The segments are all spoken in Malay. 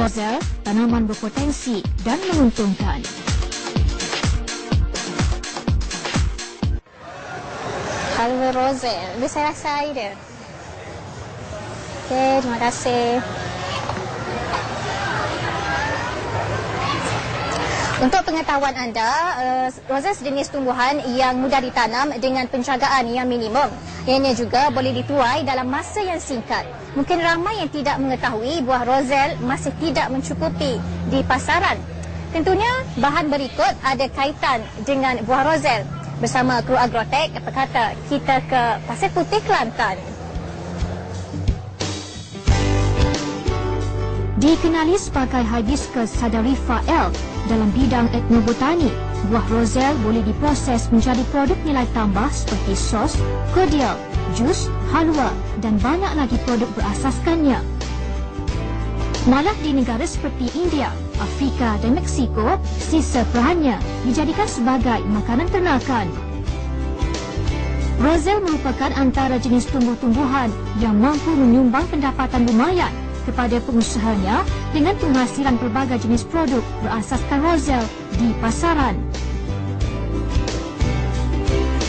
Roselle, tanaman berpotensi dan menguntungkan. Halwa Roselle, bisa rasa air dia. Okey, terima kasih. Untuk pengetahuan anda, Roselle sejenis tumbuhan yang mudah ditanam dengan penjagaan yang minimum. Ianya juga boleh dituai dalam masa yang singkat. Mungkin ramai yang tidak mengetahui buah Roselle masih tidak mencukupi di pasaran. Tentunya bahan berikut ada kaitan dengan buah Roselle. Bersama kru Agrotech, apa kata kita ke Pasir Putih, Kelantan. Dikenali sebagai Hibiscus sadarifa L dalam bidang etnobotani, buah Roselle boleh diproses menjadi produk nilai tambah seperti sos, cordial, jus, halwa dan banyak lagi produk berasaskannya. Malah di negara seperti India, Afrika dan Meksiko, sisa perahannya dijadikan sebagai makanan ternakan. Roselle merupakan antara jenis tumbuh-tumbuhan yang mampu menyumbang pendapatan lumayan kepada pengusahanya dengan penghasilan pelbagai jenis produk berasaskan Roselle di pasaran.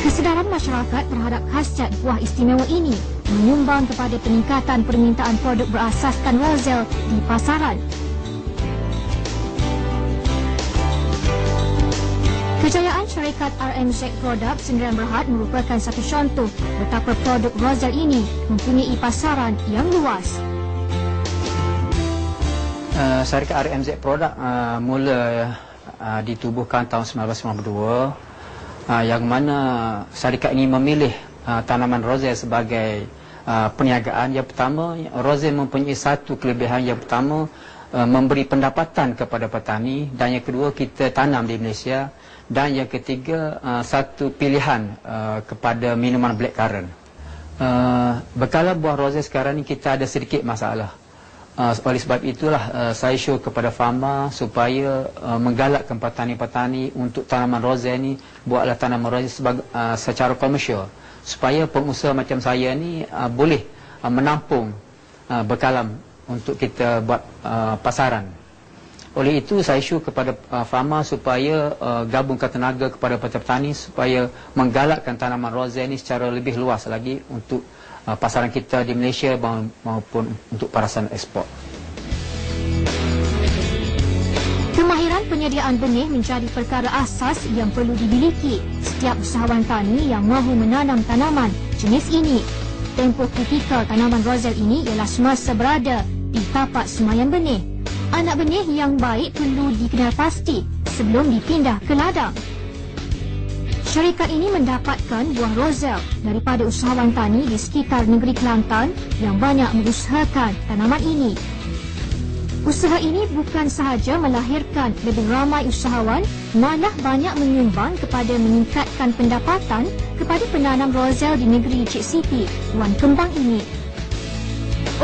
Kesedaran masyarakat terhadap khasiat buah istimewa ini menyumbang kepada peningkatan permintaan produk berasaskan Roselle di pasaran. Kejayaan syarikat RMZ Products Sdn Bhd merupakan satu contoh betapa produk Roselle ini mempunyai pasaran yang luas. Syarikat RMZ Product mula ditubuhkan tahun 1992, yang mana syarikat ini memilih tanaman Roselle sebagai perniagaan. Yang pertama, Roselle mempunyai satu kelebihan. Yang pertama, memberi pendapatan kepada petani, dan yang kedua, kita tanam di Malaysia, dan yang ketiga, satu pilihan kepada minuman blackcurrant. Berkala buah Roselle sekarang ni kita ada sedikit masalah. Oleh sebab itulah saya show kepada farmer supaya menggalakkan petani-petani untuk tanaman Roselle ni, buatlah tanaman Roselle secara komersial, supaya pengusaha macam saya ni boleh menampung bekalan untuk kita buat pasaran. Oleh itu saya show kepada farmer supaya gabungkan tenaga kepada petani supaya menggalakkan tanaman Roselle ni secara lebih luas lagi untuk pasaran kita di Malaysia maupun untuk pasaran ekspor. Kemahiran penyediaan benih menjadi perkara asas yang perlu dimiliki setiap usahawan tani yang mahu menanam tanaman jenis ini. Tempoh kritikal tanaman Roselle ini ialah semasa berada di tapak semaian benih. Anak benih yang baik perlu dikenal pasti sebelum dipindah ke ladang. Syarikat ini mendapatkan buah Roselle daripada usahawan tani di sekitar negeri Kelantan yang banyak mengusahakan tanaman ini. Usaha ini bukan sahaja melahirkan lebih ramai usahawan, malah banyak menyumbang kepada meningkatkan pendapatan kepada penanam Roselle di negeri Cik Siti, Wan Kembang ini.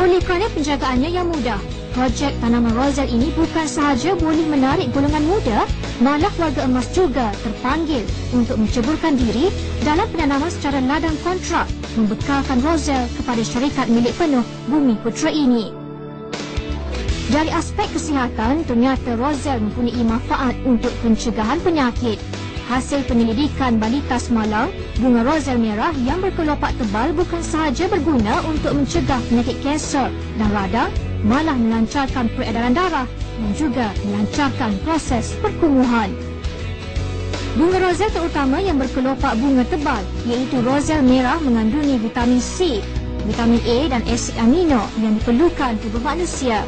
Oleh kerana penjagaannya yang mudah, projek tanaman Roselle ini bukan sahaja boleh menarik golongan muda, malah warga emas juga terpanggil untuk menceburkan diri dalam penanaman secara ladang kontrak, membekalkan Roselle kepada syarikat milik penuh Bumi Putera ini. Dari aspek kesihatan, ternyata Roselle mempunyai manfaat untuk pencegahan penyakit. Hasil penyelidikan balita semalam, bunga Roselle merah yang berkelopak tebal bukan sahaja berguna untuk mencegah penyakit kanser dan radang, malah melancarkan peredaran darah dan juga melancarkan proses perkumuhan. Bunga Roselle terutama yang berkelopak bunga tebal, iaitu Roselle merah, mengandungi vitamin C, vitamin A dan asid amino yang diperlukan tubuh manusia.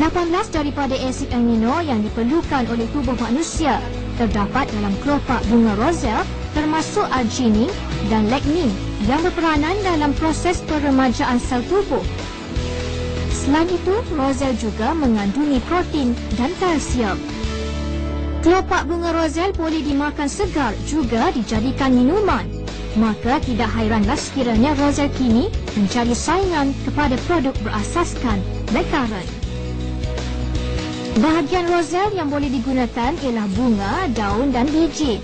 18 daripada asid amino yang diperlukan oleh tubuh manusia terdapat dalam kelopak bunga Roselle, termasuk arginin dan lignin yang berperanan dalam proses peremajaan sel tubuh. Selain itu, Roselle juga mengandungi protein dan kalsium. Kelopak bunga Roselle boleh dimakan segar, juga dijadikan minuman. Maka tidak hairanlah sekiranya Roselle kini menjadi saingan kepada produk berasaskan blackcurrant. Bahagian Roselle yang boleh digunakan ialah bunga, daun dan biji.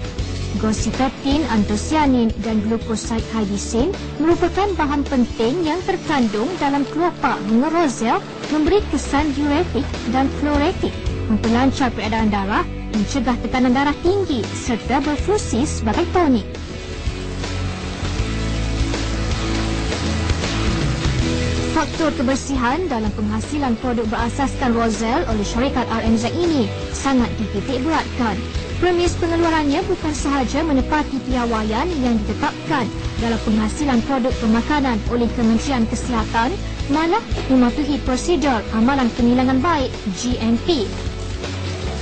Gossypeptin, antosianin dan glucoside-hydisin merupakan bahan penting yang terkandung dalam kelopak bunga roselle, memberi kesan diuretik dan fluoretik, memperlancar peredaran darah, mencegah tekanan darah tinggi serta berfungsi sebagai tonik. Faktor kebersihan dalam penghasilan produk berasaskan roselle oleh syarikat RMZ ini sangat dititik beratkan. Premis pengeluarannya bukan sahaja menepati piawaian yang ditetapkan dalam penghasilan produk pemakanan oleh Kementerian Kesihatan, malah mematuhi prosedur amalan penilaian baik GMP.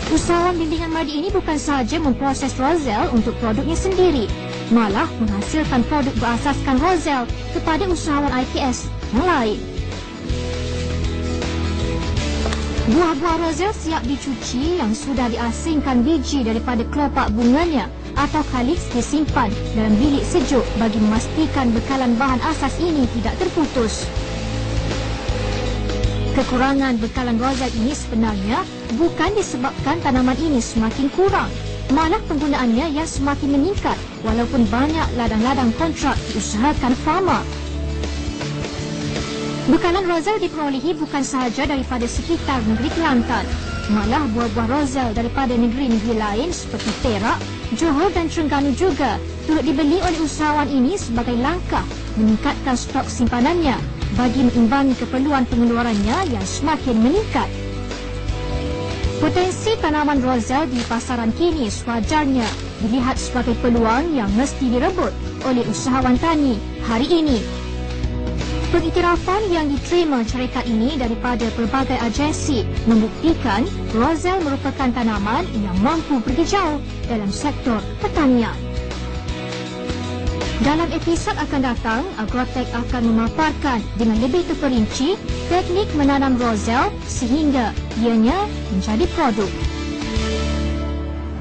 Usahawan bimbingan Madi ini bukan sahaja memproses roselle untuk produknya sendiri, malah menghasilkan produk berasaskan roselle kepada usahawan IPS yang lain. Buah-buah roselle siap dicuci yang sudah diasingkan biji daripada kelopak bunganya atau calyx disimpan dalam bilik sejuk bagi memastikan bekalan bahan asas ini tidak terputus. Kekurangan bekalan roselle ini sebenarnya bukan disebabkan tanaman ini semakin kurang, malah penggunaannya yang semakin meningkat walaupun banyak ladang-ladang kontrak diusahakan farma. Bekalan roselle diperolehi bukan sahaja daripada sekitar negeri Kelantan, malah buah-buah roselle daripada negeri-negeri lain seperti Perak, Johor dan Terengganu juga turut dibeli oleh usahawan ini sebagai langkah meningkatkan stok simpanannya bagi mengimbangi keperluan pengeluarannya yang semakin meningkat. Potensi tanaman roselle di pasaran kini sewajarnya dilihat sebagai peluang yang mesti direbut oleh usahawan tani hari ini. Pengiktirafan yang diterima syarikat ini daripada pelbagai agensi membuktikan roselle merupakan tanaman yang mampu pergi jauh dalam sektor pertanian. Dalam episod akan datang, Agrotech akan memaparkan dengan lebih terperinci teknik menanam roselle sehingga ianya menjadi produk.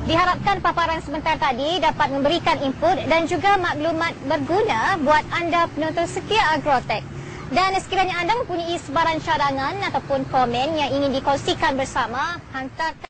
Diharapkan paparan sebentar tadi dapat memberikan input dan juga maklumat berguna buat anda penonton setia Agrotech. Dan sekiranya anda mempunyai sebaran cadangan ataupun komen yang ingin dikongsikan bersama, hantarkan